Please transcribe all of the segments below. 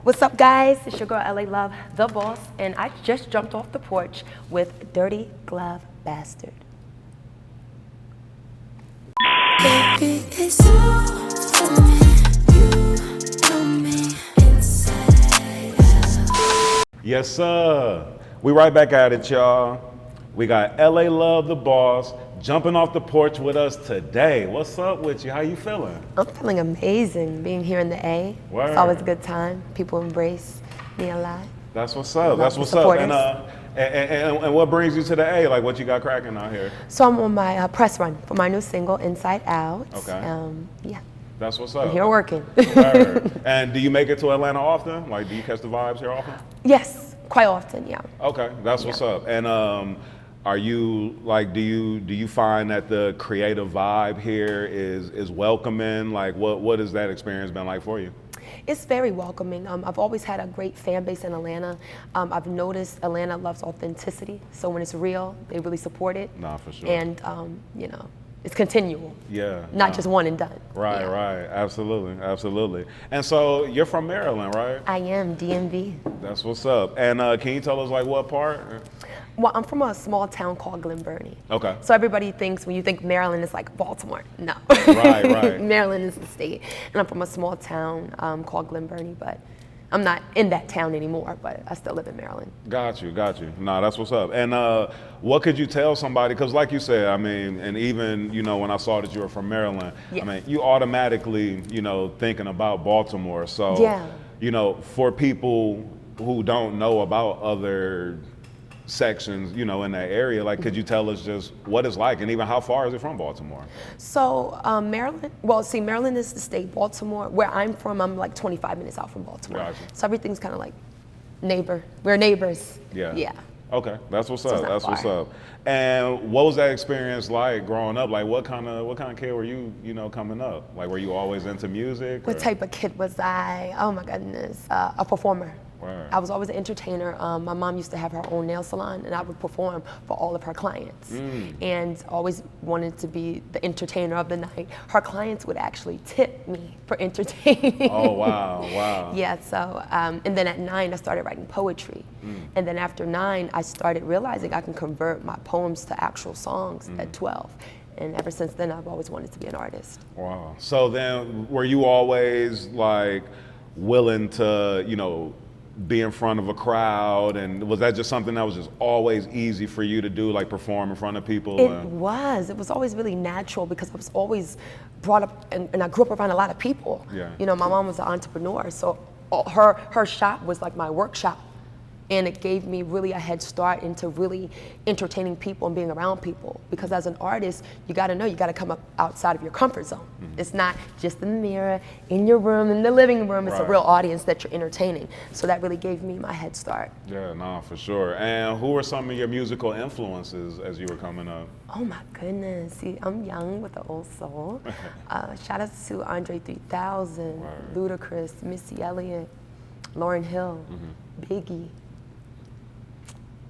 What's up, guys? It's your girl, LALovetheboss, and I just jumped off the porch with Dirty Glove Bastard. Baby, it's all for me. You know me inside out. Yes, sir. We right back at it, y'all. We got LALovetheboss jumping off the porch with us today. What's up with you? How you feeling? I'm feeling amazing being here in the A. Word. It's always a good time. People embrace me a lot. That's what's up. Love That's the what's up. supporters. And what brings you to the A? Like, what you got cracking out here? So I'm on my press run for my new single, Inside Out. Okay. Yeah, That's what's up. I'm here working. Word. And do you make it to Atlanta often? Like, do you catch the vibes here often? Yes, quite often, yeah. Okay, that's what's up. And are you like, do you find that the creative vibe here is welcoming? Like, what has that experience been like for you? It's very welcoming. I've always had a great fan base in Atlanta. I've noticed Atlanta loves authenticity, so when it's real, they really support it. Nah, for sure. And it's continual. Yeah. Not just one and done. Right, Yeah. right. Absolutely, absolutely. And so you're from Maryland, right? I am DMV. That's what's up. And can you tell us like what part? Well, I'm from a small town called Glen Burnie. Okay. So everybody thinks when you think Maryland, it's like Baltimore. No. Right. Maryland is the state. And I'm from a small town called Glen Burnie, but I'm not in that town anymore, but I still live in Maryland. Got you. Nah, that's what's up. And what could you tell somebody? Because like you said, I mean, and even, when I saw that you were from Maryland, Yeah. I mean, you automatically, thinking about Baltimore. So, Yeah. For people who don't know about other sections, in that area, like, could you tell us just what it's like and even how far is it from Baltimore? So Maryland, Maryland is the state. Baltimore, where I'm from, I'm like 25 minutes out from Baltimore. Gotcha. So everything's kind of like we're neighbors. Yeah. Yeah. Okay, that's what's So it's up. not That's what's far. up. And what was that experience like growing up? Like, what kind of kid were you, coming up? Like, were you always into music? What or? type of kid was I? Oh my goodness, a performer. Word. I was always an entertainer. My mom used to have her own nail salon, and I would perform for all of her clients. And always wanted to be the entertainer of the night. Her clients would actually tip me for entertaining. Oh, wow. Yeah, so, and then at 9, I started writing poetry. And then after 9, I started realizing I can convert my poems to actual songs at 12. And ever since then, I've always wanted to be an artist. Wow. So then, were you always like willing to, be in front of a crowd, and was that just something that was just always easy for you to do, like perform in front of people? It was always really natural because I was always brought up and I grew up around a lot of people. Yeah. My mom was an entrepreneur, so her shop was like my workshop. And it gave me really a head start into really entertaining people and being around people. Because as an artist, you gotta come up outside of your comfort zone. It's not just in the mirror, in your room, in the living room. It's a Right. real audience that you're entertaining. So that really gave me my head start. Yeah, no, for sure. And who were some of your musical influences as you were coming up? Oh my goodness, see, I'm young with the old soul. Shout out to Andre 3000, Word. Ludacris, Missy Elliott, Lauryn Hill, Biggie.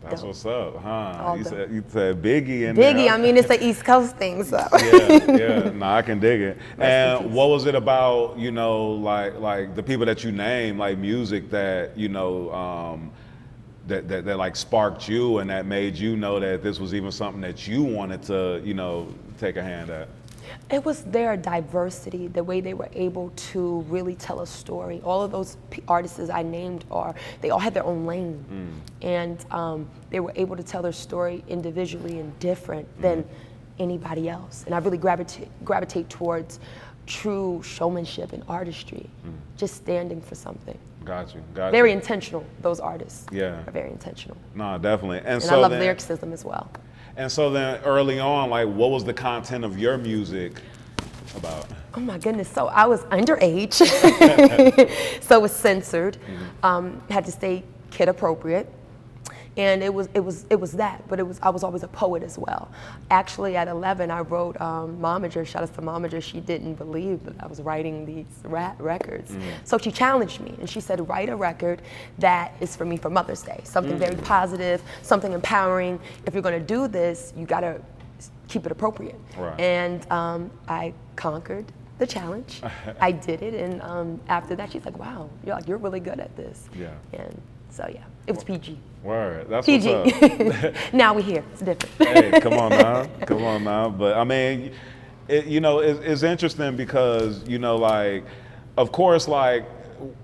That's Dope. what's up, huh? All You dope. said Biggie in Biggie, there. I mean, it's an East Coast thing, so. Yeah, no, I can dig it. in And peace. what was it about, like the people that you named, like music that, that like sparked you and that made you know that this was even something that you wanted to, take a hand at? It was their diversity, the way they were able to really tell a story. All of those artists I named they all had their own lane. And they were able to tell their story individually and different than anybody else. And I really gravitate towards true showmanship and artistry, just standing for something. Got you. Very intentional, those artists. Yeah. Are very intentional. No, definitely. And so I love then, lyricism as well. And so then early on, like, what was the content of your music about? Oh my goodness, so I was underage, so it was censored, had to stay kid appropriate. And it was that, but I was always a poet as well. Actually, at 11, I wrote Momager. Shout out to Momager. She didn't believe that I was writing these rap records. So she challenged me, and she said, write a record that is for me for Mother's Day. Something very positive, something empowering. If you're gonna do this, you gotta keep it appropriate. Right. And I conquered. the challenge. I did it, and after that, she's like, "Wow, you're really good at this." Yeah. And so yeah, it was PG. Word. That's PG. what's up. Now we here. It's different. Hey, come on now. But I mean, it's interesting because like, of course, like,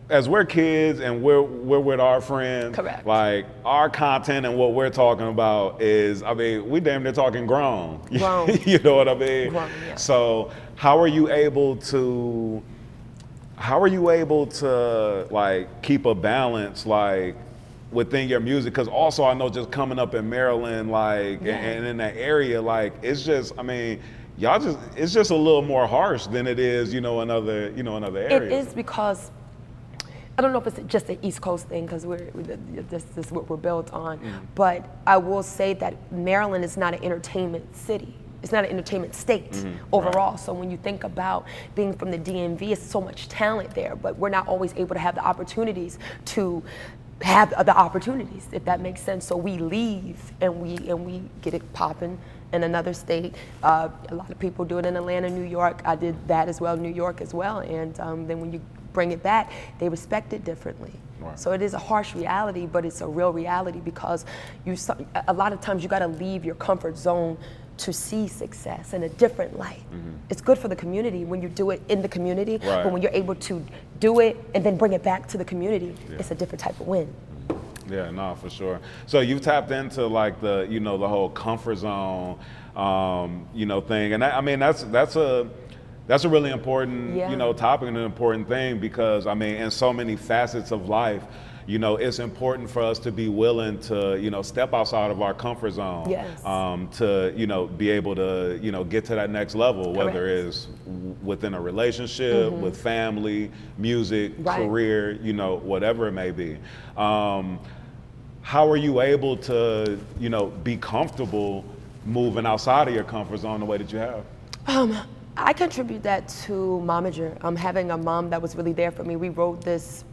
as we're kids and we're with our friends, correct. Like, our content and what we're talking about is, I mean, we damn near talking grown. Grown. You know what I mean? Grown, yeah. So how are you able to like keep a balance like within your music? Because also I know just coming up in Maryland, like, and in that area, like, it's just, I mean, it's just a little more harsh than it is, in other areas. It is because, I don't know if it's just an East Coast thing because this is what we're built on, but I will say that Maryland is not an entertainment city. It's not an entertainment state overall. Right. So when you think about being from the DMV, it's so much talent there, but we're not always able to have the opportunities to have the opportunities, if that makes sense. So we leave and we get it popping in another state. A lot of people do it in Atlanta, New York. I did that as well, New York as well. And then when you bring it back, they respect it differently. Right. So it is a harsh reality, but it's a real reality because a lot of times you got to leave your comfort zone to see success in a different light. It's good for the community when you do it in the community, but when you're able to do it and then bring it back to the community, it's a different type of win. Yeah, no, for sure. So you've tapped into like the whole comfort zone, thing, and I mean that's a really important topic and an important thing because I mean in so many facets of life, it's important for us to be willing to, step outside of our comfort zone, to, be able to, get to that next level, whether it's within a relationship, with family, music, career, whatever it may be. How are you able to, be comfortable moving outside of your comfort zone the way that you have? I contribute that to momager. Having a mom that was really there for me. We wrote this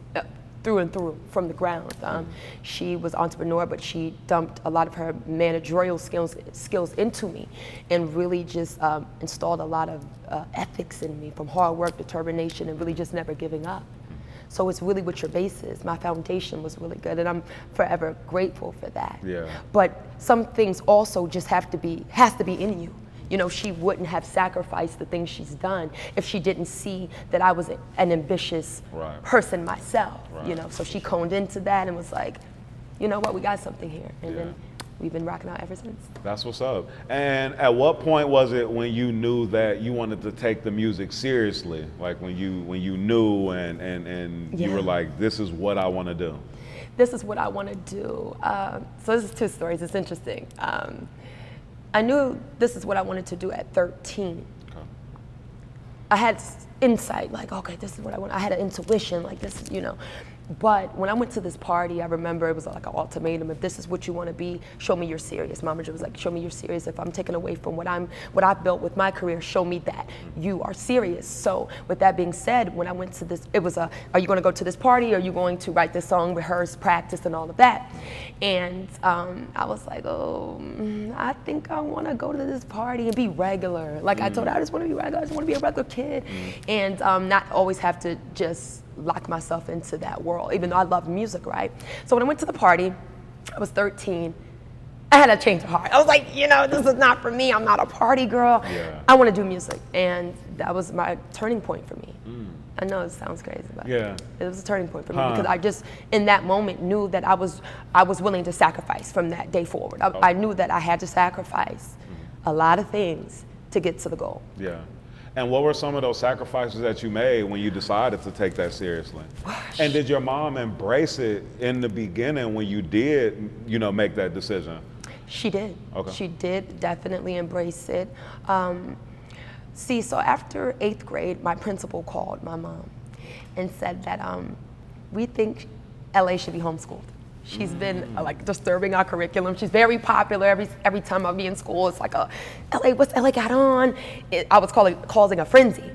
through and through from the ground. She was an entrepreneur, but she dumped a lot of her managerial skills into me and really just installed a lot of ethics in me from hard work, determination, and really just never giving up. So it's really what your base is. My foundation was really good and I'm forever grateful for that. Yeah. But some things also just has to be in you. She wouldn't have sacrificed the things she's done if she didn't see that I was an ambitious person myself, So she coned into that and was like, you know what, we got something here. And then we've been rocking out ever since. That's what's up. And at what point was it when you knew that you wanted to take the music seriously? Like when you knew and you were like, this is what I want to do. This is what I want to do. So this is two stories, it's interesting. I knew this is what I wanted to do at 13. Okay. I had insight, like, okay, this is what I want. I had an intuition, like this is, But when I went to this party, I remember it was like an ultimatum. If this is what you want to be, show me you're serious. Mama was like, show me you're serious. If I'm taking away from what I've built with my career, show me that you are serious. So with that being said, when I went to this, it was are you going to go to this party? Are you going to write this song, rehearse, practice, and all of that? And I was like, I think I want to go to this party and be regular. Like I told her, I just want to be regular. I just want to be a regular kid. And not always have to just lock myself into that world, even though I love music, right? So when I went to the party, I was 13, I had a change of heart. I was like, this is not for me. I'm not a party girl. Yeah. I want to do music. And that was my turning point for me. I know it sounds crazy, but it was a turning point for me because I just, in that moment, knew that I was willing to sacrifice from that day forward. I knew that I had to sacrifice a lot of things to get to the goal. Yeah. And what were some of those sacrifices that you made when you decided to take that seriously? And did your mom embrace it in the beginning when you did, make that decision? She did. Okay. She did definitely embrace it. So after 8th grade, my principal called my mom and said that we think LA should be homeschooled. She's been disturbing our curriculum. She's very popular. Every time I'll be in school, it's like LA, what's LA got on? I was causing a frenzy.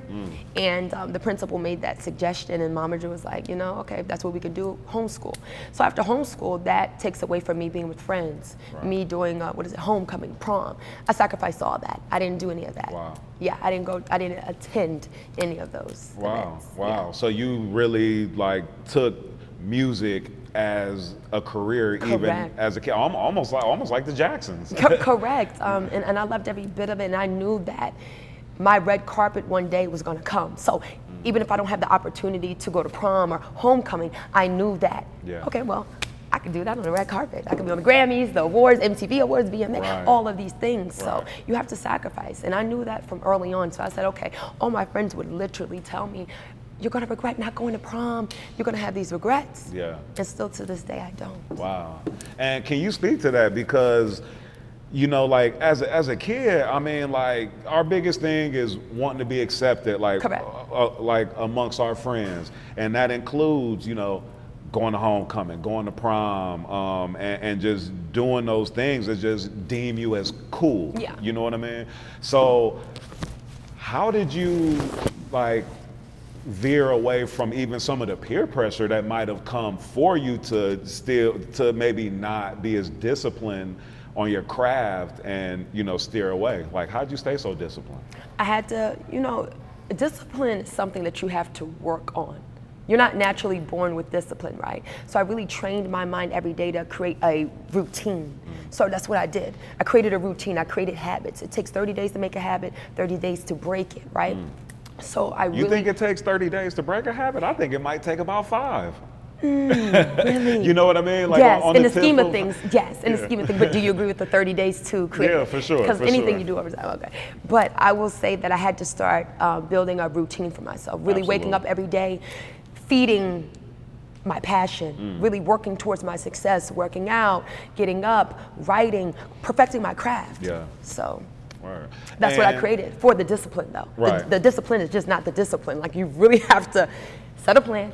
And the principal made that suggestion, and Momager was like, you know, okay, if that's what we could do, homeschool. So after homeschool, that takes away from me being with friends, me doing, homecoming, prom. I sacrificed all that. I didn't do any of that. Wow. Yeah, I didn't attend any of those events. Wow. Yeah. So you really like took music as a career, even Correct. as a kid, almost like the Jacksons. Correct. And I loved every bit of it, and I knew that my red carpet one day was going to come. So even if I don't have the opportunity to go to prom or homecoming, I knew that, okay, well, I could do that on the red carpet. I could be on the Grammys, the awards, MTV Awards, VMA, all of these things. So you have to sacrifice. And I knew that from early on. So I said, okay, all my friends would literally tell me, you're going to regret not going to prom. You're going to have these regrets. Yeah. And still to this day, I don't. Wow. And can you speak to that? Because, you know, like as a kid, I mean, like our biggest thing is wanting to be accepted, like, like amongst our friends. And that includes, you know, going to homecoming, going to prom, and just doing those things that just deem you as cool. Yeah. You know what I mean? So how did you like veer away from even some of the peer pressure that might have come for you to maybe not be as disciplined on your craft and, you know, steer away? Like, how'd you stay so disciplined? I had to, you know, discipline is something that you have to work on. You're not naturally born with discipline, right? So I really trained my mind every day to create a routine. So that's what I did. I created a routine, I created habits. It takes 30 days to make a habit, 30 days to break it, right? So I really— You think it takes 30 days to break a habit? I think it might take about 5. Really? You know what I mean? Like yes, on in the the scheme tip of things, yes, in the scheme of things. But do you agree with the 30 days to create? Yeah, for sure. Because for anything sure. you do over time, okay. But I will say that I had to start building a routine for myself, really waking up every day, feeding my passion, really working towards my success, working out, getting up, writing, perfecting my craft. Yeah. So Word. that's what I created for the discipline, though. Right. The discipline is just not the discipline. Like, you really have to set a plan,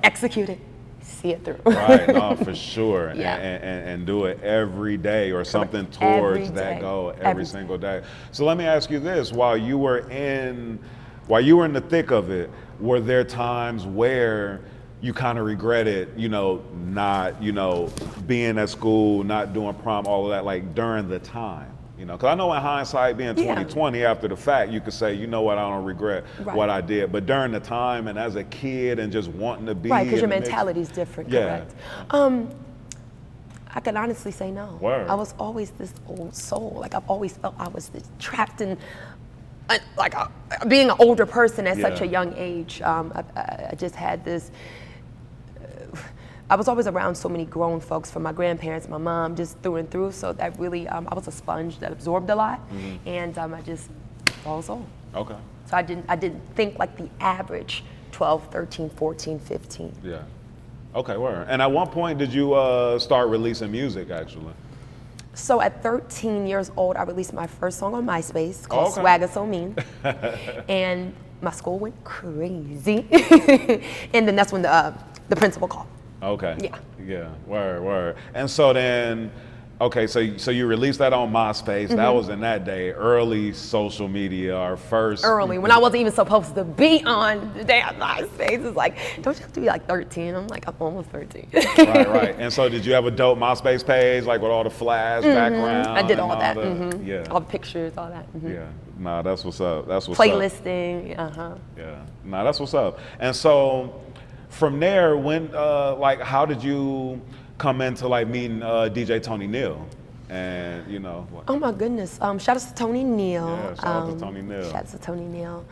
execute it, see it through. Right, no, for sure. Yeah. And do it every day or something towards that goal every single day. So let me ask you this, while you were in the thick of it, were there times where you kind of regretted, you know, not, you know, being at school, not doing prom, all of that, like during the time? You know, because I know in hindsight, being 2020 after the fact, you could say, you know what, I don't regret what I did. But during the time and as a kid and just wanting to be— Right, because your mentality is different, correct. I can honestly say no. Word. I was always this old soul. Like, I've always felt I was this trapped in, being an older person at such a young age. I just had this— I was always around so many grown folks, from my grandparents, my mom, just through and through. So that really, I was a sponge that absorbed a lot, and I just was all. Okay. So I didn't think like the average 12, 13, 14, 15. Yeah. Okay, word. And at one point, did you start releasing music, actually? So at 13 years old, I released my first song on Myspace called Swagger So Mean. And my school went crazy. And then that's when the principal called. Okay. Yeah. Yeah. Word. And so then, okay, so you released that on MySpace. That was in that day, early social media, our first. Early, when I wasn't even supposed to be on the damn MySpace. It's like, don't you have to be like 13? I'm like, I'm almost 13. Right. And so did you have a dope MySpace page, like with all the flash background? I did all that. Yeah. All the pictures, all that. Yeah. Nah, that's what's up. That's what's up. Playlisting. Yeah. Nah, that's what's up. And so from there, when, like, how did you come into like meeting DJ Tony Neal? And, you know. Oh my goodness. Shout out to Tony Neal. Yeah, shout out to Tony Neal. Shout out to Tony Neal.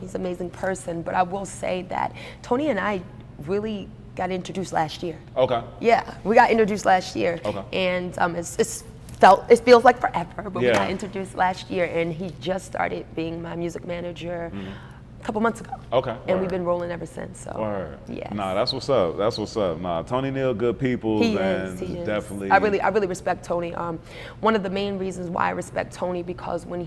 He's an amazing person. But I will say that Tony and I really got introduced last year. Okay. Yeah, we got introduced last year. Okay. And it feels like forever, but we got introduced last year, and he just started being my music manager a couple months ago. Okay. And we've been rolling ever since. So. Word. Yeah. Nah, that's what's up. That's what's up. Nah, Tony Neal, good people. He is definitely. I really respect Tony. One of the main reasons why I respect Tony, because when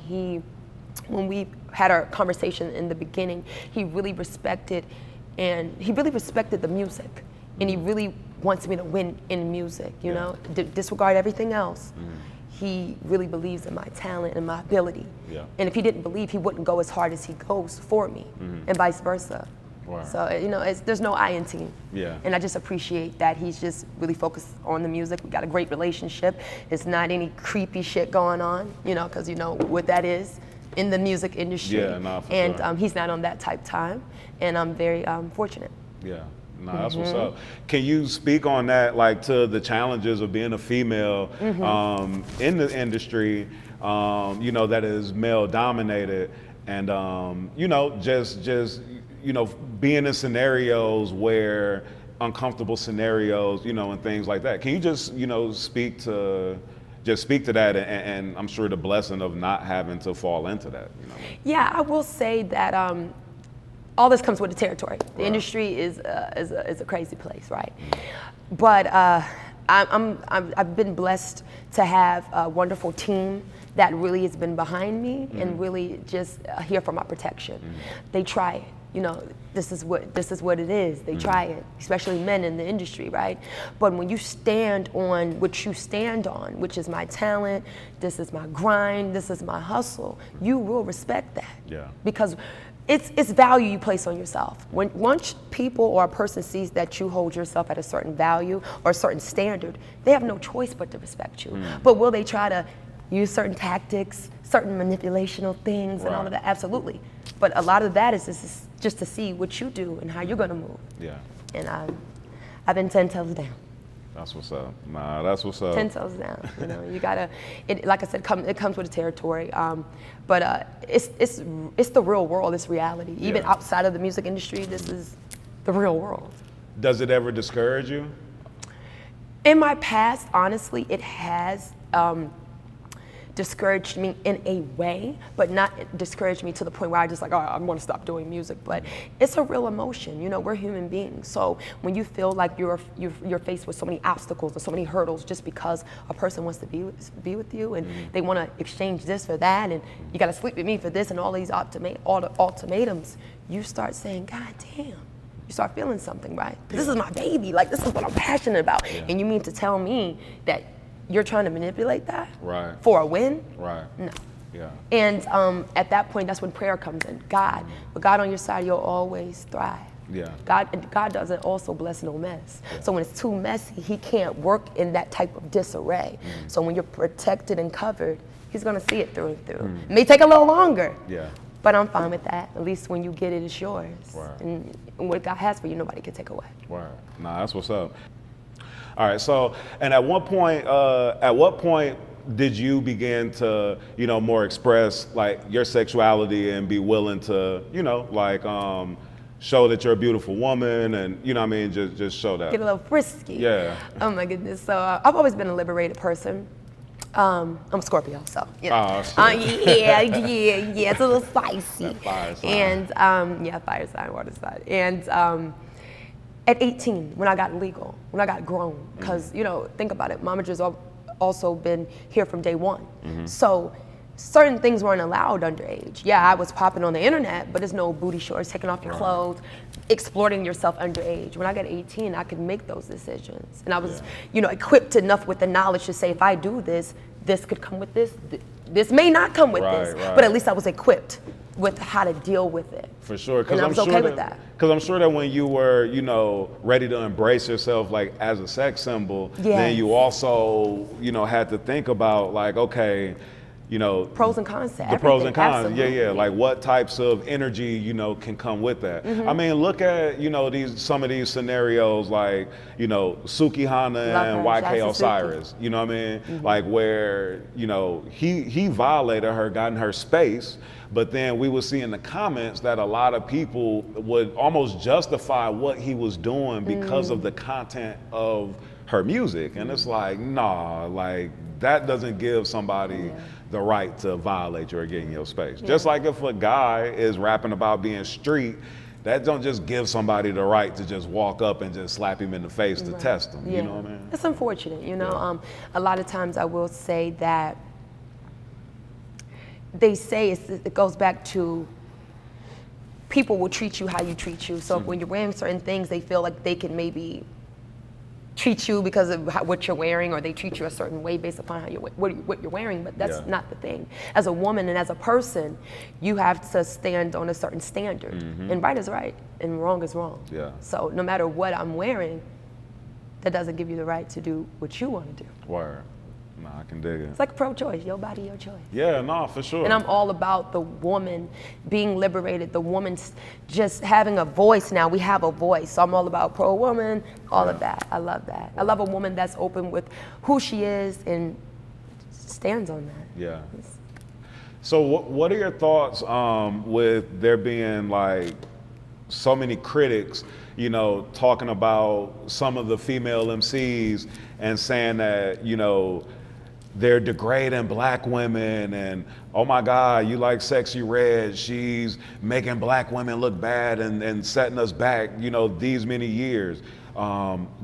we had our conversation in the beginning, he really respected the music, and he really wants me to win in music. You know, disregard everything else. he really believes in my talent and my ability. Yeah. And if he didn't believe, he wouldn't go as hard as he goes for me, and vice versa. Wow. So, you know, there's no I in team. Yeah. And I just appreciate that he's just really focused on the music. We got a great relationship. It's not any creepy shit going on, you know, because you know what that is in the music industry. Yeah, nah, for and sure. He's not on that type time, and I'm very fortunate. Yeah, no, that's what's up. Can you speak on that, like to the challenges of being a female in the industry, you know, that is male dominated, and you know, just you know, being in scenarios where uncomfortable scenarios, you know, and things like that. Can you just, you know, speak to that, and I'm sure the blessing of not having to fall into that. You know? Yeah, I will say that all this comes with the territory. The industry is a crazy place, right? But I've been blessed to have a wonderful team that really has been behind me and really just here for my protection. They try it. You know, this is what it is. They try it, especially men in the industry, right? But when you stand on what you stand on, which is my talent, this is my grind, this is my hustle, you will respect that. Yeah. Because it's value you place on yourself. Once people or a person sees that you hold yourself at a certain value or a certain standard, they have no choice but to respect you. But will they try to use certain tactics, certain manipulational things and all of that? Absolutely. But a lot of that is just to see what you do and how you're gonna move. Yeah. And I've been 10 toes down. That's what's up. Nah, that's what's up. 10 toes down. You know, you gotta. Like I said, it comes with the territory. But it's the real world. It's reality. Even outside of the music industry, this is the real world. Does it ever discourage you? In my past, honestly, it has discouraged me in a way, but not discouraged me to the point where I just like, oh, I'm gonna stop doing music. But it's a real emotion. You know, we're human beings. So when you feel like you're faced with so many obstacles or so many hurdles just because a person wants to be with you and they want to exchange this for that, and you got to sleep with me for this, and all these ultimatums, you start saying, God damn. You start feeling something, right? This is my baby. Like, this is what I'm passionate about. And you mean to tell me that you're trying to manipulate that for a win? Right. No. Yeah. And at that point, that's when prayer comes in. God, with God on your side, you'll always thrive. Yeah. God doesn't also bless no mess. So when it's too messy, he can't work in that type of disarray. So when you're protected and covered, he's gonna see it through and through. It may take a little longer. Yeah. But I'm fine with that. At least when you get it, it's yours. Right. And what God has for you, nobody can take away. Right. Nah, that's what's up. All right. So, and at what point did you begin to, you know, more express like your sexuality and be willing to, you know, like show that you're a beautiful woman and, you know what I mean, just show that. Get a little frisky. Yeah. Oh my goodness. So I've always been a liberated person. I'm a Scorpio, so you know. Yeah, it's a little spicy. Fire sign. And fire sign, water sign. And at 18, when I got legal, when I got grown, because you know, think about it, momager's also been here from day one. So certain things weren't allowed underage. Yeah, I was popping on the internet, but there's no booty shorts, taking off your clothes, exploiting yourself underage. When I got 18, I could make those decisions. And I was, you know, equipped enough with the knowledge to say, if I do this, this could come with this. This may not come with this, but at least I was equipped with how to deal with it. For sure, and I was okay with that. Because I'm sure that when you were, you know, ready to embrace yourself like as a sex symbol, then you also, you know, had to think about like, okay, you know, pros and cons to the pros and cons. Absolutely. Yeah. Like what types of energy, you know, can come with that. I mean, look at, you know, some of these scenarios like, you know, Suki Hana and YK Osiris. You know what I mean? Like where, you know, he violated her, got in her space, but then we would see in the comments that a lot of people would almost justify what he was doing because of the content of her music. And it's like, nah, like that doesn't give somebody the right to violate you or get in your space. Just like if a guy is rapping about being street, that don't just give somebody the right to just walk up and just slap him in the face to test him. You know what I mean? It's unfortunate, you know. A lot of times I will say that they say it goes back to people will treat you how you treat you. So when you're wearing certain things, they feel like they can maybe treat you because of what you're wearing, or they treat you a certain way based upon how what you're wearing, but that's not the thing. As a woman and as a person, you have to stand on a certain standard, and right is right, and wrong is wrong. Yeah. So no matter what I'm wearing, that doesn't give you the right to do what you want to do. Word. No, I can dig it. It's like pro-choice, your body, your choice. Yeah, no, for sure. And I'm all about the woman being liberated, the woman's just having a voice now. We have a voice. So I'm all about pro-woman, all of that. I love that. I love a woman that's open with who she is and stands on that. Yeah. So what are your thoughts with there being like so many critics, you know, talking about some of the female MCs and saying that, you know, they're degrading black women and, oh my God, you like Sexy Red, she's making black women look bad and setting us back, you know, these many years.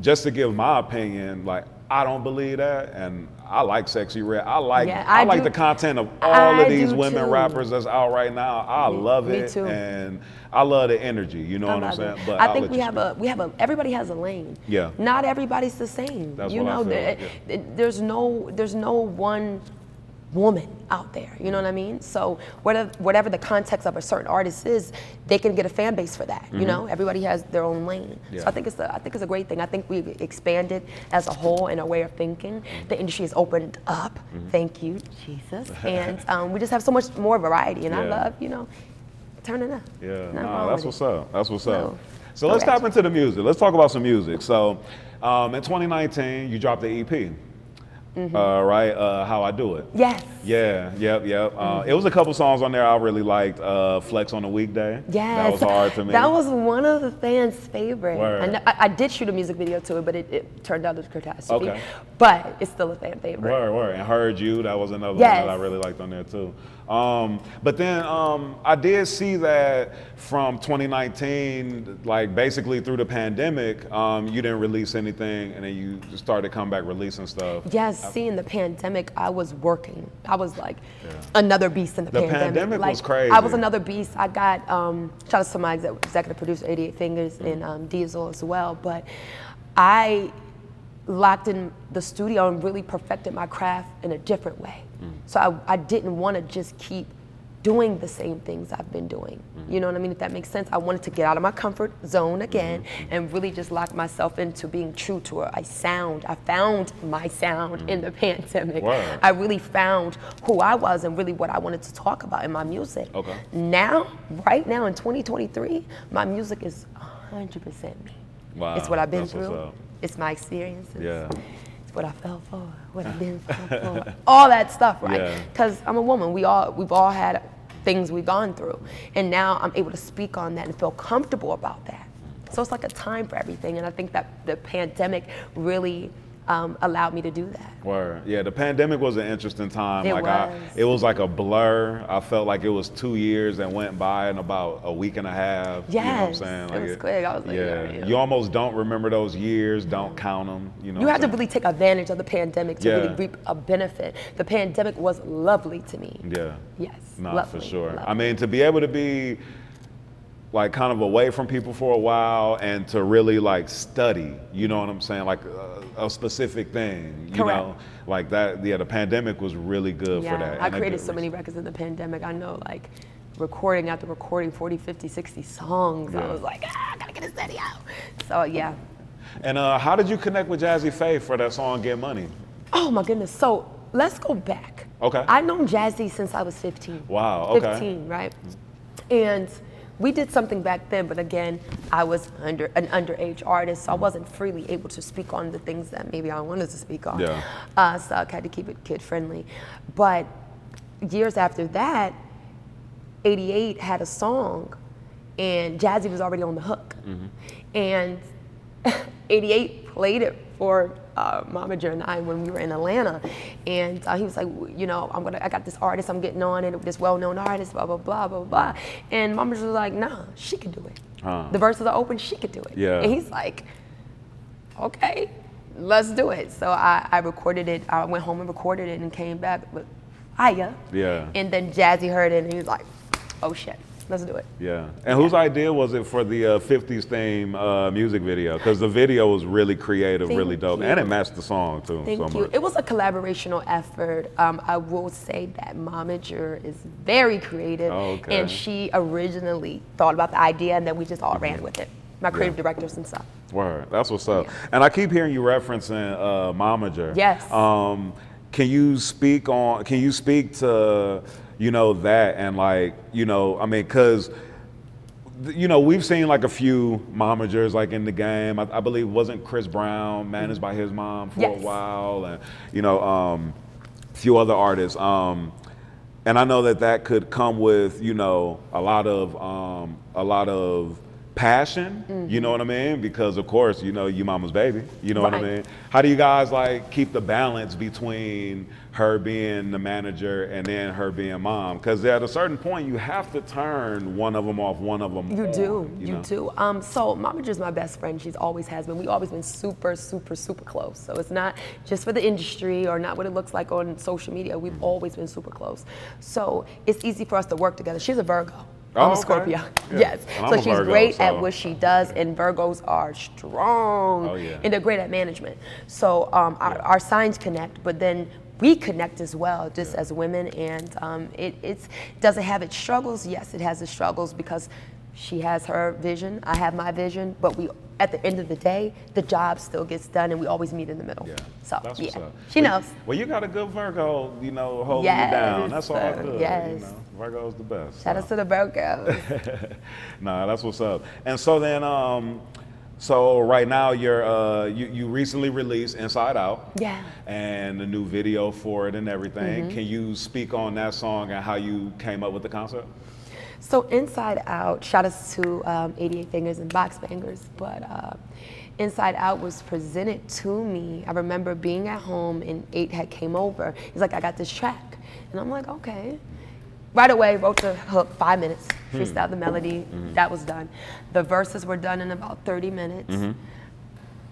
Just to give my opinion, like, I don't believe that, and I like Sexy Red. I like the content of all of these women rappers that's out right now. I love it, too. and I love the energy. You know what I'm saying? But I think we have a everybody has a lane. Yeah. Not everybody's the same. That's you what know, I feel like, there's no one woman out there. You know what I mean? So whatever the context of a certain artist is, they can get a fan base for that. You know, everybody has their own lane. Yeah. So I think it's a great thing. I think we've expanded as a whole in our way of thinking. The industry has opened up. Thank you, Jesus. And we just have so much more variety. And I love, you know, turning up. Yeah, Nothing no, wrong that's with what's up. That's what's up. So go let's back tap into the music. Let's talk about some music. So in 2019, you dropped the EP. Right? How I Do It. Yes. Yeah, yep. It was a couple songs on there I really liked. Flex on a Weekday. Yes. That was hard to me. That was one of the fans' favorite. Word. I did shoot a music video to it, but it turned out as a catastrophe. Okay. But it's still a fan favorite. Word. And Heard You, that was another one that I really liked on there too. But then I did see that from 2019, like basically through the pandemic, you didn't release anything, and then you started to come back releasing stuff. Yes, seeing the pandemic, I was working. I was like another beast in the pandemic. The pandemic like, was crazy. I was another beast. I got, shout out to my executive producer, 88 Fingers, and Diesel as well. But I locked in the studio and really perfected my craft in a different way. So I didn't want to just keep doing the same things I've been doing. You know what I mean? If that makes sense. I wanted to get out of my comfort zone again and really just lock myself into being true to a sound. I found my sound in the pandemic. Word. I really found who I was and really what I wanted to talk about in my music. Okay. Now, right now in 2023, my music is 100% me. Wow. It's what I've been That's what's through. up. It's my experiences. Yeah. It's what I fell for, what I've been for, all that stuff, right? Yeah. Because I'm a woman. We've all had things we've gone through, and now I'm able to speak on that and feel comfortable about that. So it's like a time for everything, and I think that the pandemic really allowed me to do that. Word. Yeah, the pandemic was an interesting time. It It was like a blur. I felt like it was 2 years that went by in about a week and a half. Yes, you know what I'm saying? it was quick. I was like, yeah. You almost don't remember those years. Don't count them. You know. You what have to I'm really take advantage of the pandemic to really reap a benefit. The pandemic was lovely to me. saying? Yeah. Yes. No, lovely, for sure. lovely. I mean, to be able to be like kind of away from people for a while and to really like study, you know what I'm saying? Like a specific thing, you Correct. know? Like that, the pandemic was really good for that. I And created did so many records in the pandemic. I know, like, recording after recording 40, 50, 60 songs. I was like, I gotta get a steady out. So, yeah. And how did you connect with Jazze Pha for that song Get Money? Oh, my goodness. So, let's go back. Okay. I've known Jazze since I was 15. Wow, okay. 15, right? And we did something back then, but again, I was an underage artist, so I wasn't freely able to speak on the things that maybe I wanted to speak on. Yeah. So I had to keep it kid-friendly. But years after that, 88 had a song, and Jazze was already on the hook. And 88 played it for Momager and I when we were in Atlanta, and he was like, you know, I got this artist I'm getting on it, this well-known artist, blah blah blah blah blah, and Momager was like, nah, she could do it. The verses are open, she could do it. Yeah. And he's like, okay, let's do it. So I recorded it. I went home and recorded it and came back with Aya. Yeah. And then Jazze heard it and he was like, oh shit. let's do it. Yeah. And whose idea was it for the 50s theme music video? Because the video was really creative, really dope. you. And it matched the song, too. Thank so you. much. It was a collaborational effort. I will say that Momager is very creative. Oh, okay. And she originally thought about the idea, and then we just all ran with it. My creative directors and stuff. Word. That's what's up. Yeah. And I keep hearing you referencing Momager. Yes. Can you speak to, you know, that and like, you know, I mean, because, you know, we've seen like a few momagers like in the game. I believe wasn't Chris Brown managed by his mom for a while, and you know, a few other artists. And I know that could come with, you know, a lot of passion, you know what I mean? Because of course, you know, your mama's baby, you know what I mean? How do you guys like keep the balance between her being the manager and then her being mom? Because at a certain point, you have to turn one of them off, one of them You on, do. know? So Momager's my best friend. She's always has been. We've always been super, super, super close. So it's not just for the industry or not what it looks like on social media. We've always been super close. So it's easy for us to work together. She's a Virgo. I'm a Scorpio. Yeah. Yes. And I'm So a she's Virgo, great so- at what she does, and Virgos are strong. Oh, yeah. And they're great at management. So our signs connect, but then we connect as well, just as women. And does it have its struggles? Yes, it has its struggles because she has her vision, I have my vision, but at the end of the day, the job still gets done, and we always meet in the middle. Yeah. So That's what's up. she knows. Well, you got a good Virgo, you know, holding you Yes, down. That's all sir. good. Yes. You know? Virgo's the best. Shout out to the Virgos. Nah, that's what's up. And so then, so right now you recently released Inside Out. Yeah. And the new video for it and everything. Can you speak on that song and how you came up with the concept? So Inside Out, shout out to 88 Fingers and Box Bangers, but Inside Out was presented to me. I remember being at home and 8 had came over. He's like, I got this track. And I'm like, okay. Right away, wrote the hook, 5 minutes, freestyled the melody, that was done. The verses were done in about 30 minutes.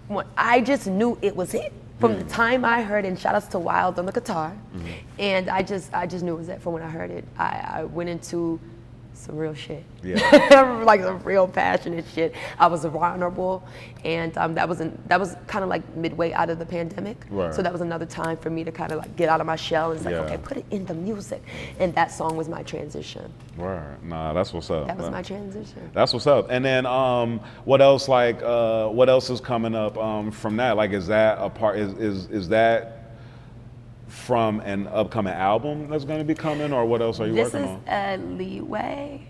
When I just knew it was it. From the time I heard it, and shout outs to Wild on the guitar, and I just knew it was it from when I heard it. I went into some real shit. Yeah. Like some real passionate shit. I was vulnerable, and that was kind of like midway out of the pandemic. Right. So that was another time for me to kind of like get out of my shell and it's like, Yeah. okay, put it in the music. And that song was my transition. Right. Nah, that's what's up. That was my transition. That's what's up. And then what else is coming up from that? Like, is that a part? Is that from an upcoming album that's going to be coming, or what else are you This working is on? a leeway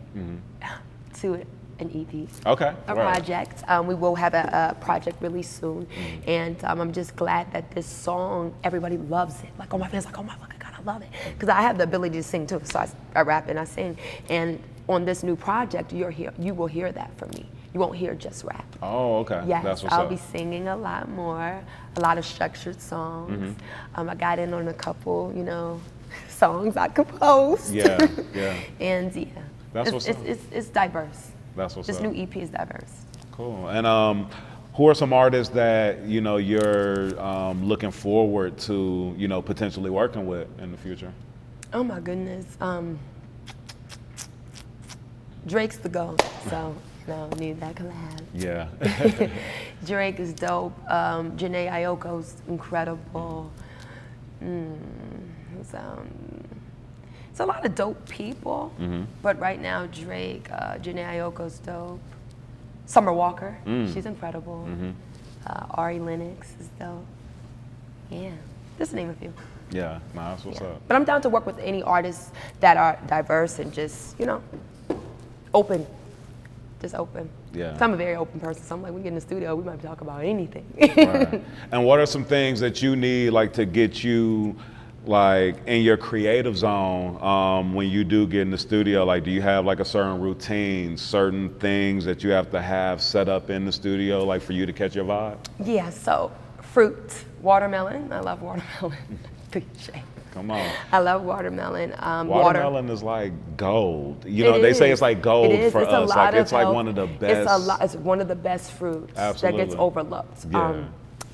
to an EP. Okay. A project. We will have a project release soon, and I'm just glad that this song, everybody loves it. Like, all my fans, like, oh my fucking God, I love it, because I have the ability to sing too. So I rap and I sing, and on this new project, you will hear that from me. You won't hear just rap. Oh, okay. Yes, That's what's I'll up. be singing a lot more, a lot of structured songs. I got in on a couple, you know, songs I composed. Yeah, yeah. And yeah, That's what's up. it's diverse. That's what's This up. new EP is diverse. Cool. And who are some artists that you know you're looking forward to, you know, potentially working with in the future? Oh my goodness. Drake's the GOAT, so you know, need that collab. Yeah. Drake is dope. Janae Aiko's incredible. It's a lot of dope people, but right now Drake, Janae Aiko's dope. Summer Walker, she's incredible. Ari Lennox is dope. Yeah, just to name a few. Yeah. Nah, that's what's up. But I'm down to work with any artists that are diverse and just, you know, open. Just open. Yeah. So I'm a very open person, so I'm like, we get in the studio, we might talk about anything. Right. And what are some things that you need, like, to get you, like, in your creative zone when you do get in the studio? Like, do you have like a certain routine, certain things that you have to have set up in the studio, like, for you to catch your vibe? Yeah, so fruit, watermelon. I love watermelon. Cliche. Come on. I love watermelon. Watermelon is like gold. You know, It they say is. it's like gold It is. for It's a us. lot Like, of it's like health. one of the best. It's one of the best fruits Absolutely. that gets overlooked. Yeah.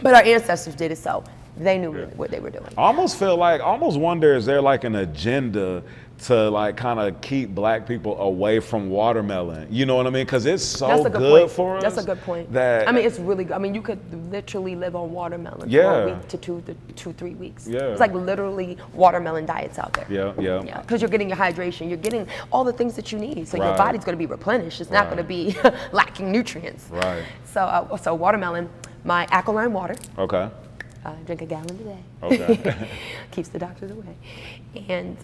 But our ancestors did it, so they knew what they were doing. I almost feel like, I almost wonder, is there like an agenda to like kind of keep black people away from watermelon. You know what I mean? Because it's so That's a good point. for us. That's a good point. That I mean, it's really good. I mean, you could literally live on watermelon Yeah. for a week to 3 weeks. Yeah. It's like literally watermelon diets out there. Yeah. Yeah, because you're getting your hydration, you're getting all the things that you need. So your Right. body's going to be replenished. It's not going to be lacking nutrients. Right. So watermelon, my alkaline water. Okay. Drink a gallon a day. Okay. Keeps the doctors away. And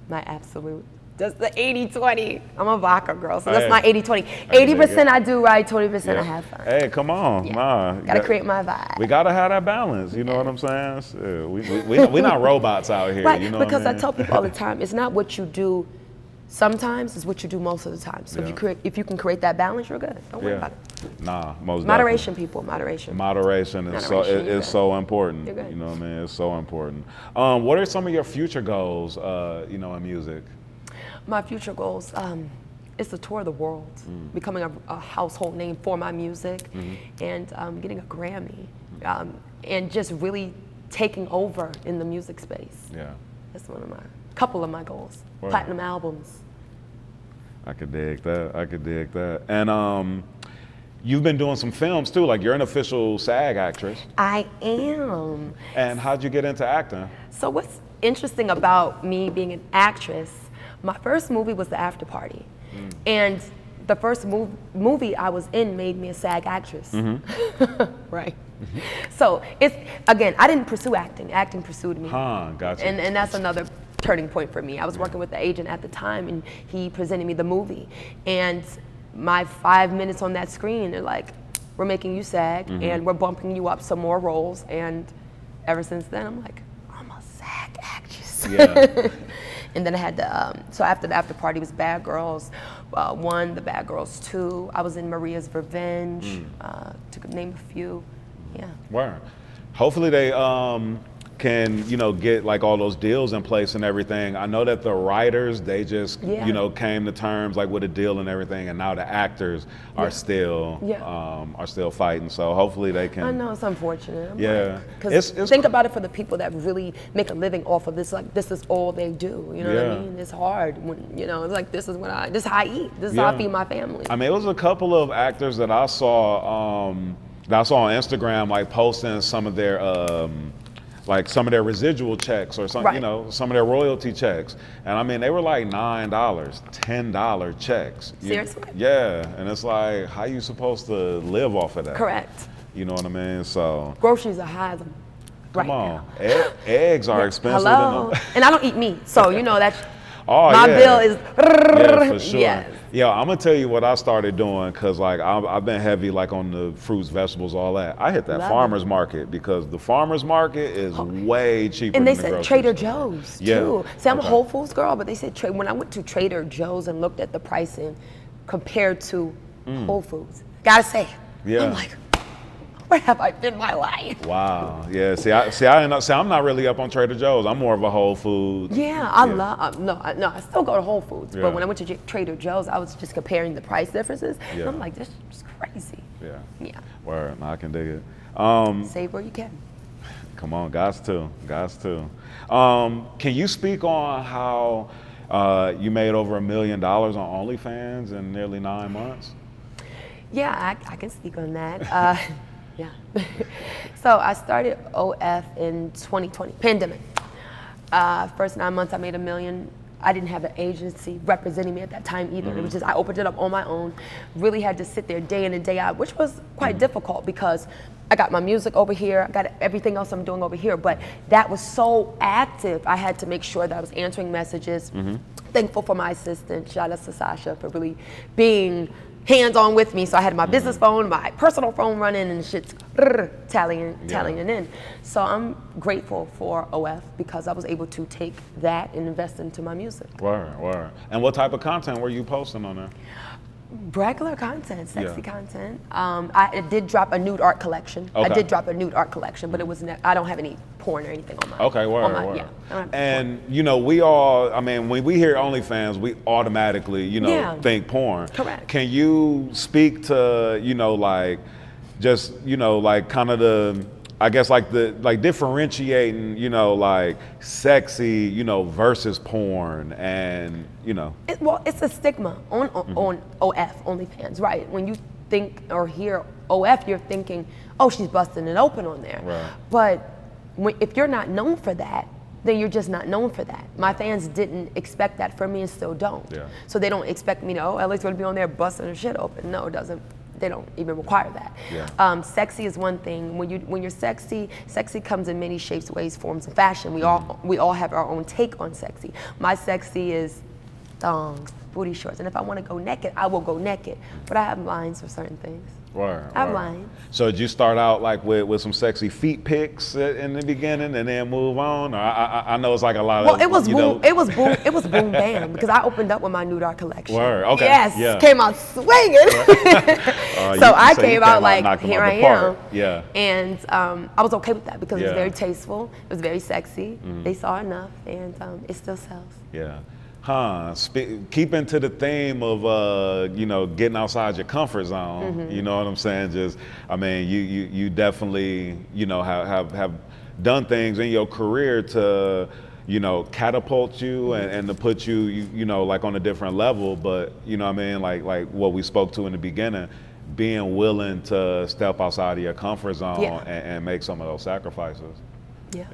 my absolute, that's the 80-20. I'm a vodka girl, so that's Hey. my 80-20. I can dig 80% it. I do right, 20% I Yeah. have fun. Hey, come on, Yeah. nah. Gotta create my vibe. We gotta have that balance. You know what I'm saying? Shit, we not robots out here. Right, You know because what I mean? tell people all the time, it's not what you do sometimes, it's what you do most of the time. So Yeah. if you can create that balance, you're good. Don't worry about it. Nah, most Moderation, people, moderation. Moderation is Moderation, you're is good. so important. You're good. You know what I mean? It's so important. What are some of your future goals? In music. My future goals is to tour the world, becoming a household name for my music, and getting a Grammy, and just really taking over in the music space. Yeah. That's couple of my goals. Word. Platinum albums. I could dig that. And you've been doing some films too. Like you're an official SAG actress. I am. And how'd you get into acting? So what's interesting about me being an actress, my first movie was The After Party. And the first movie I was in made me a SAG actress. Right. So it's, again, I didn't pursue acting. Acting pursued me. Gotcha. And that's another turning point for me. I was working with the agent at the time, and he presented me the movie. And my 5 minutes on that screen, they're like, we're making you SAG, and we're bumping you up some more roles. And ever since then, I'm like, I'm a SAG actress. Yeah. And then I had to, so after the After Party was Bad Girls 1, The Bad Girls 2. I was in Maria's Revenge, to name a few. Yeah. Word. Hopefully they can, get like all those deals in place and everything. I know that the writers, they just, Yeah. came to terms like with a deal and everything, and now the actors are still fighting. So hopefully they can. I know, it's unfortunate. Yeah. Because It's- think about it for the people that really make a living off of this. Like, this is all they do. You know what I Yeah. mean? It's hard when, it's like, this is how I eat. This is how I Yeah. feed my family. I mean, it was a couple of actors that I saw on Instagram, like posting some of their residual checks or something, Right. some of their royalty checks. And I mean, they were like $9, $10 checks. Seriously? Yeah, and it's like, how you supposed to live off of that? Correct. You know what I mean? So, Groceries are high right come on. now. Eggs are expensive. Hello. And I don't eat meat, so that's, Oh, my yeah. bill is, Yeah, for sure. yes. Yeah, I'm gonna tell you what I started doing, cause like I've been heavy like on the fruits, vegetables, all that. I hit that Love farmer's market because the farmer's market is way cheaper. And they than the said grocery Trader store. Joe's Yeah. too. See, I'm a Okay. Whole Foods girl, but they said when I went to Trader Joe's and looked at the pricing compared to Whole Foods, gotta say, Yeah. I'm like, where have I been my life? Wow. Yeah. I'm not really up on Trader Joe's. I'm more of a Whole Foods. Yeah, I love, no, I still go to Whole Foods, Yeah. but when I went to Trader Joe's, I was just comparing the price differences. Yeah. And I'm like, this is crazy. Yeah. Yeah, Word. No, I can dig it. save where you can. Come on, guys too. Can you speak on how you made over $1 million on OnlyFans in nearly 9 months? Yeah, I can speak on that. Yeah. So I started OF in 2020, pandemic. First 9 months I made $1 million. I didn't have an agency representing me at that time either. It was just, I opened it up on my own, really had to sit there day in and day out, which was quite difficult because I got my music over here, I got everything else I'm doing over here, but that was so active. I had to make sure that I was answering messages. Thankful for my assistant, shout out to Sasha for really being hands-on with me. So I had my business phone, my personal phone running, and shit's tallying in. So I'm grateful for OF because I was able to take that and invest into my music. Word. And what type of content were you posting on there? Regular content, sexy Yeah. content. I did drop a nude art collection. I Okay. did drop a nude art collection, but it was I don't have any porn or anything on my. Okay, word. Yeah, I don't have And we all, I mean, when we hear OnlyFans, we automatically, Yeah. think porn. Correct. Can you speak to, like, just, like kind of the I guess like differentiating, you know, like sexy, you know, versus porn, and you know. Well, it's a stigma on OF, OnlyFans, right? When you think or hear OF, you're thinking, oh, she's busting it open on there. Right. But if you're not known for that, then you're just not known for that. My fans didn't expect that from me and still don't. Yeah. So they don't expect me to, oh, Ellie's gonna be on there busting her shit open. No, it doesn't. They don't even require that. Yeah. Sexy is one thing. When you're sexy comes in many shapes, ways, forms, and fashion. We all have our own take on sexy. My sexy is thongs, booty shorts, and if I want to go naked, I will go naked. But I have lines for certain things. Word, I have word. lines. So did you start out like with some sexy feet pics in the beginning and then move on? Or I know it's like a lot of, It was you boom. know. It was boom. It was boom bam because I opened up with my Nude Art collection. Word, okay. Yes, Yeah. came out swinging. So I came out like, knocking them here out I the park. am. Yeah. And I was okay with that because it was Yeah. very tasteful. It was very sexy. They saw enough, and it still sells. Yeah. Keeping to the theme of you know, getting outside your comfort zone. You know what I'm saying? Just, I mean, you definitely, you know, have done things in your career to, you know, catapult you and to put you know, like on a different level. But you know what I mean? Like what we spoke to in the beginning, being willing to step outside of your comfort zone and make some of those sacrifices. Yeah.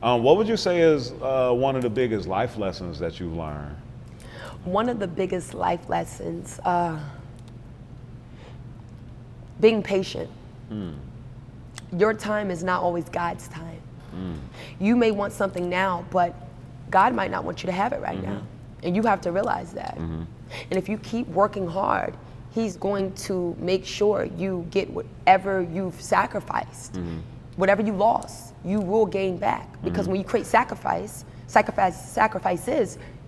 Yeah. What would you say is one of the biggest life lessons that you've learned? One of the biggest life lessons, being patient. Your time is not always God's time. You may want something now, but God might not want you to have it right now. And you have to realize that. And if you keep working hard, He's going to make sure you get whatever you've sacrificed. Whatever you lost, you will gain back. Because when you create sacrifices,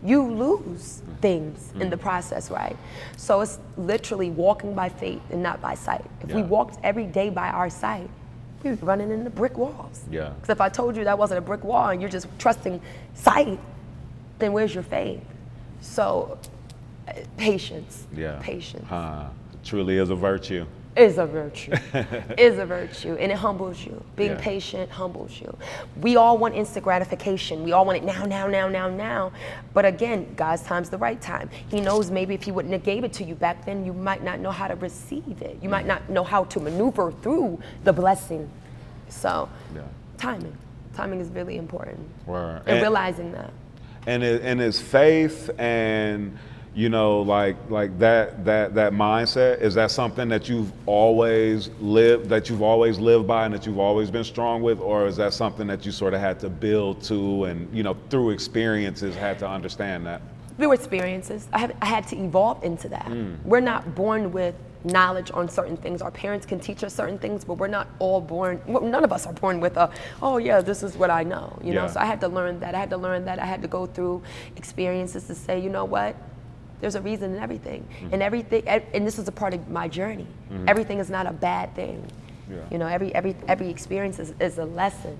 you lose things in the process, right? So it's literally walking by faith and not by sight. If we walked every day by our sight, we'd be running into brick walls. Yeah. Because if I told you that wasn't a brick wall and you're just trusting sight, then where's your faith? So, patience. Yeah. Patience. Truly is a virtue. Is a virtue. Is a virtue, and it humbles you. Being patient humbles you. We all want instant gratification. We all want it now. But again, God's time's the right time. He knows maybe if He wouldn't have gave it to you back then, you might not know how to receive it. You might not know how to maneuver through the blessing. So, timing is really important. Word. And realizing that. And it's faith and, you know, like that mindset, is that something that you've always lived by and that you've always been strong with, or is that something that you sort of had to build to and, you know, through experiences had to understand that? Through experiences, I had to evolve into that. We're not born with knowledge on certain things. Our parents can teach us certain things, but we're not all born, none of us are born with this is what I know, you know? So I had to learn that. I had to go through experiences to say, you know what? There's a reason in everything. And this is a part of my journey. Everything is not a bad thing. You know, every experience is a lesson.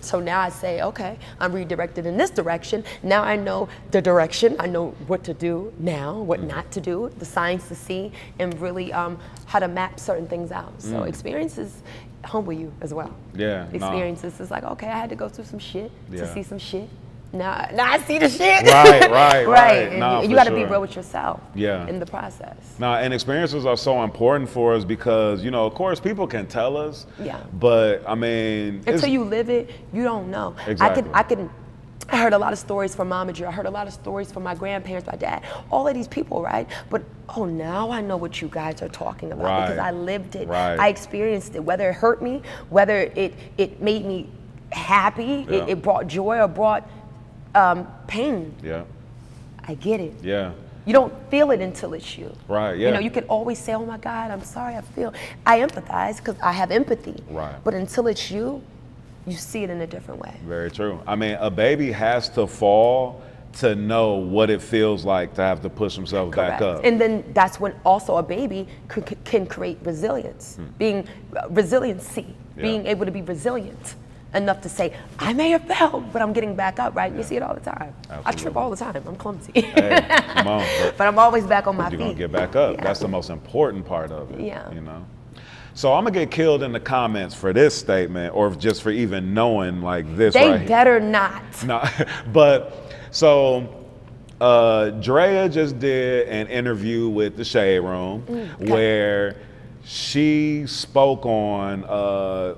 So now I say, okay, I'm redirected in this direction. Now I know the direction. I know what to do now, what not to do, the signs to see, and really how to map certain things out. So experiences humble you as well. Experiences is like, okay, I had to go through some shit to see some shit. Now I see the shit. Right. And you got to be real with yourself. In the process. And experiences are so important for us because, you know, of course, people can tell us. But I mean, until you live it, you don't know. Exactly. I heard a lot of stories from Momager. I heard a lot of stories from my grandparents, my dad, all of these people, right? But now I know what you guys are talking about because I lived it. I experienced it. Whether it hurt me, whether it made me happy, it brought joy or brought pain. I get it. You don't feel it until it's you. You know, you can always say, oh my God, I'm sorry, I empathize because I have empathy. But until it's you see it in a different way. Very true. I mean, a baby has to fall to know what it feels like to have to push himself back up. And then that's when also a baby can create resilience, being able to be resilient enough to say, I may have fell, but I'm getting back up, right? You see it all the time. Absolutely. I trip all the time. I'm clumsy. Hey, come on. But I'm always back on my feet. You're going to get back up. That's the most important part of it. You know? So I'm gonna get killed in the comments for this statement, or just for even knowing like this. They right better not. No, but so Drea just did an interview with the Shade Room where she spoke on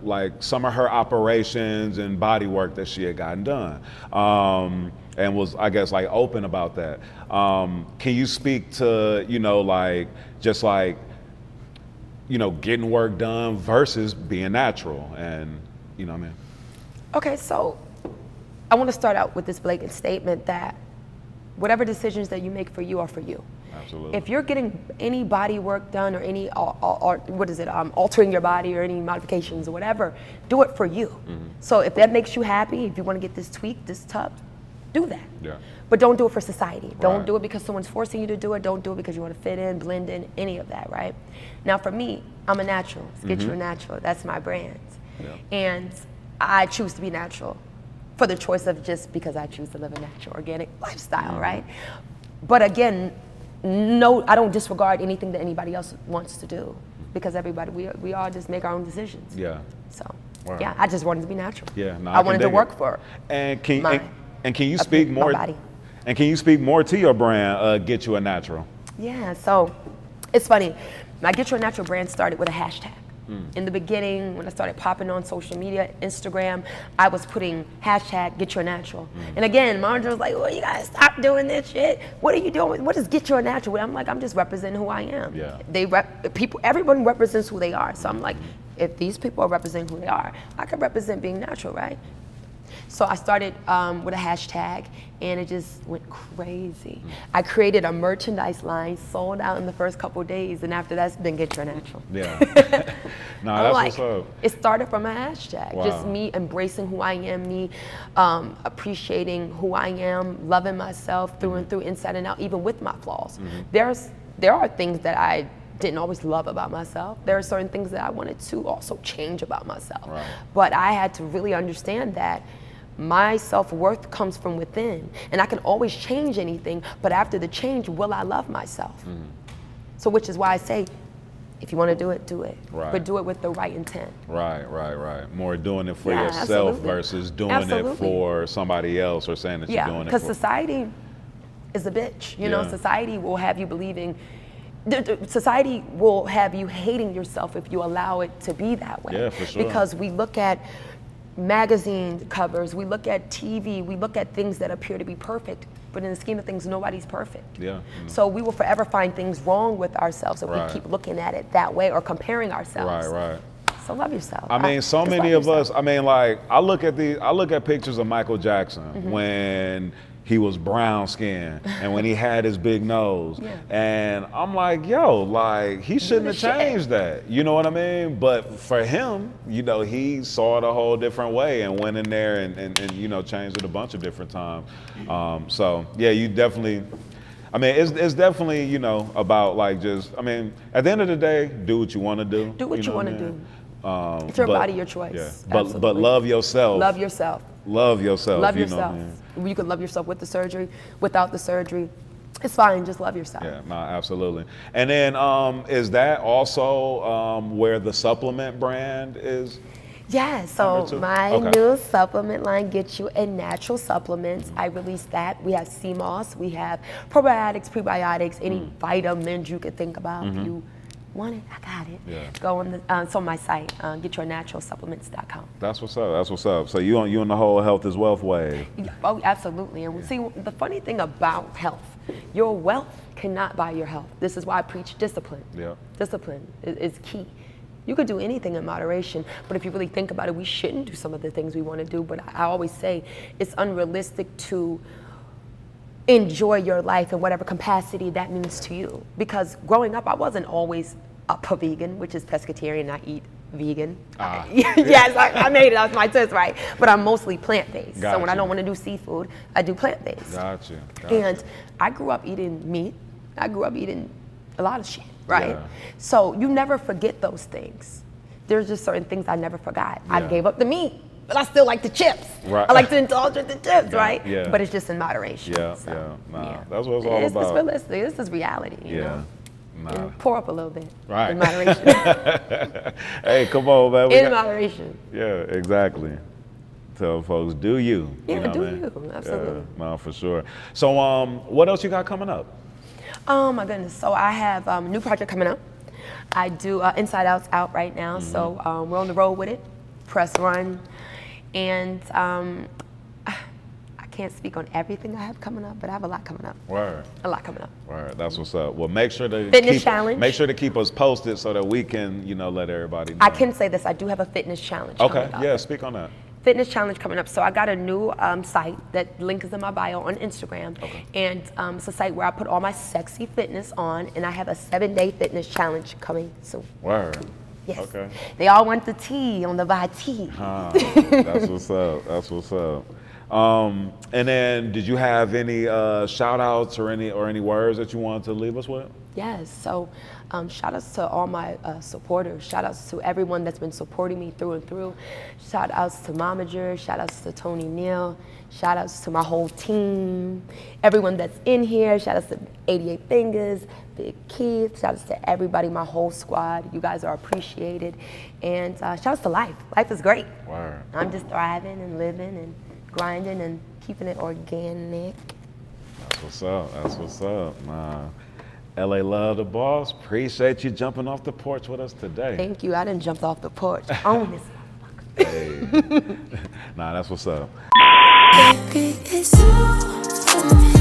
like some of her operations and body work that she had gotten done, and was, I guess, like open about that. Can you speak to, you know, like just like, you know, getting work done versus being natural, and you know what I mean? Okay, so I want to start out with this blatant statement that whatever decisions that you make for you are for you. Absolutely. If you're getting any body work done or any altering your body or any modifications or whatever, do it for you. So if that makes you happy, if you want to get this tweaked, this tucked, do that. Yeah. But don't do it for society. Don't Right. do it because someone's forcing you to do it. Don't do it because you want to fit in, blend in, any of that, right? Now for me, I'm a natural. Get You a Natural. That's my brand. Yeah. And I choose to be natural for the choice of just because I choose to live a natural, organic lifestyle, right? But again, no, I don't disregard anything that anybody else wants to do, because everybody, we all just make our own decisions. Yeah. So, Wow. yeah, I just wanted to be natural. Yeah, no, I can wanted to dig work it. for And can my- and can you speak my more? body. And can you speak more to your brand? Get You a Natural. Yeah, so it's funny. My Get Your Natural brand started with a hashtag. In the beginning, when I started popping on social media, Instagram, I was putting hashtag Get Your Natural. And again, Marjorie was like, well, you gotta stop doing this shit. What are you doing? What is Get Your Natural? I'm like, I'm just representing who I am. Yeah. Everyone represents who they are. So I'm like, if these people are representing who they are, I can represent being natural, right? So I started with a hashtag, and it just went crazy. I created a merchandise line, sold out in the first couple of days, and after that's been Get Your Natural. Yeah. No, I'm that's like, what's up. it started from a hashtag. Wow. Just me embracing who I am, me appreciating who I am, loving myself through and through, inside and out, even with my flaws. There are things that I didn't always love about myself. There are certain things that I wanted to also change about myself. Right. But I had to really understand that my self-worth comes from within, and I can always change anything, but after the change, will I love myself? So which is why I say, if you want to do it, do it. Right. But do it with the right intent. Right. More doing it for Yeah, yourself absolutely. versus doing it Absolutely. for somebody else, or saying that you're Yeah, doing it because for. society is a bitch. You know, Yeah. society will have you believing, society will have you hating yourself if you allow it to be that way. Yeah, for sure. Because we look at magazine covers, we look at TV, we look at things that appear to be perfect, but in the scheme of things, nobody's perfect. Yeah. So we will forever find things wrong with ourselves if Right. we keep looking at it that way or comparing ourselves. Right. So love yourself. I mean, so Just many love of us. yourself. I mean, like I look at pictures of Michael Jackson when he was brown skinned and when he had his big nose, Yeah. and I'm like, yo, like he shouldn't have the shit. changed that. You know what I mean? But for him, you know, he saw it a whole different way and went in there and you know, changed it a bunch of different times. So yeah, you definitely. I mean, it's definitely, you know, about like just. I mean, at the end of the day, do what you want to do. Do what you know want to I mean? do. It's your but- body, your choice. Yeah. But Absolutely. love yourself. Love yourself. Love yourself. Love you know yourself. what I mean? You could love yourself with the surgery, without the surgery. It's fine, just love yourself. Yeah, no, absolutely. And then is that also where the supplement brand is? Yeah, so Number two? my Okay. new supplement line, Get You a Natural Supplements. I released that. We have sea moss, we have probiotics, prebiotics, any vitamins you could think about. If you want it, I got it. Yeah. Go on it's on my site, getyournaturalsupplements.com. That's what's up. That's what's up. So you on the whole health is wealth wave. Oh, absolutely. And see, the funny thing about health, your wealth cannot buy your health. This is why I preach discipline. Yeah. Discipline is key. You could do anything in moderation, but if you really think about it, we shouldn't do some of the things we want to do. But I always say it's unrealistic to enjoy your life in whatever capacity that means to you. Because growing up, I wasn't always a vegan, which is pescatarian. I eat vegan. Yes, I made it. That's my twist, right? But I'm mostly plant-based. So when I Gotcha. don't want to do seafood, I do plant-based. Gotcha. And I grew up eating meat. I grew up eating a lot of shit, right? Yeah. So you never forget those things. There's just certain things I never forgot. I Yeah. gave up the meat, but I still like the chips. Right. I like to indulge with the chips, Yeah, right? yeah. But it's just in moderation. Yeah, so, yeah. Nah, yeah. that's what it's all It's about. realistic. This is reality. You Yeah. know? And pour up a little bit. Right. In moderation. Hey, come on, man. In moderation. Yeah, exactly. Tell folks, do you. Yeah, you know do what I mean? you. Absolutely. Yeah, no, for sure. So, what else you got coming up? Oh my goodness. So I have a new project coming up. I do Inside Out's out right now. So we're on the road with it. Press run. And I can't speak on everything I have coming up, but I have a lot coming up. Word. A lot coming up. Word. That's what's up. Well, make sure to challenge. Make sure to keep us posted so that we can, let everybody know. I can say this. I do have a fitness challenge. Okay. coming up. Yeah. Speak on that. Fitness challenge coming up. So I got a new site that link is in my bio on Instagram. Okay. And it's a site where I put all my sexy fitness on, and I have a 7-day fitness challenge coming soon. Word. Yes. Okay. They all want the tea on the tea. That's what's up. That's what's up. And then, did you have any shout outs or any words that you wanted to leave us with? Yes. So shout outs to all my supporters. Shout outs to everyone that's been supporting me through and through. Shout outs to Momager. Shout outs to Tony Neal. Shout outs to my whole team. Everyone that's in here. Shout outs to 88 Fingers, Big Keith. Shout outs to everybody, my whole squad. You guys are appreciated. And shout outs to life. Life is great. Word. I'm just thriving and living and grinding and keeping it organic. That's what's up. That's what's up. Nah. LALovetheboss, appreciate you jumping off the porch with us today. Thank you. I done jumped off the porch. Own this motherfucker. Hey. Nah, that's what's up. Baby, it's all for me.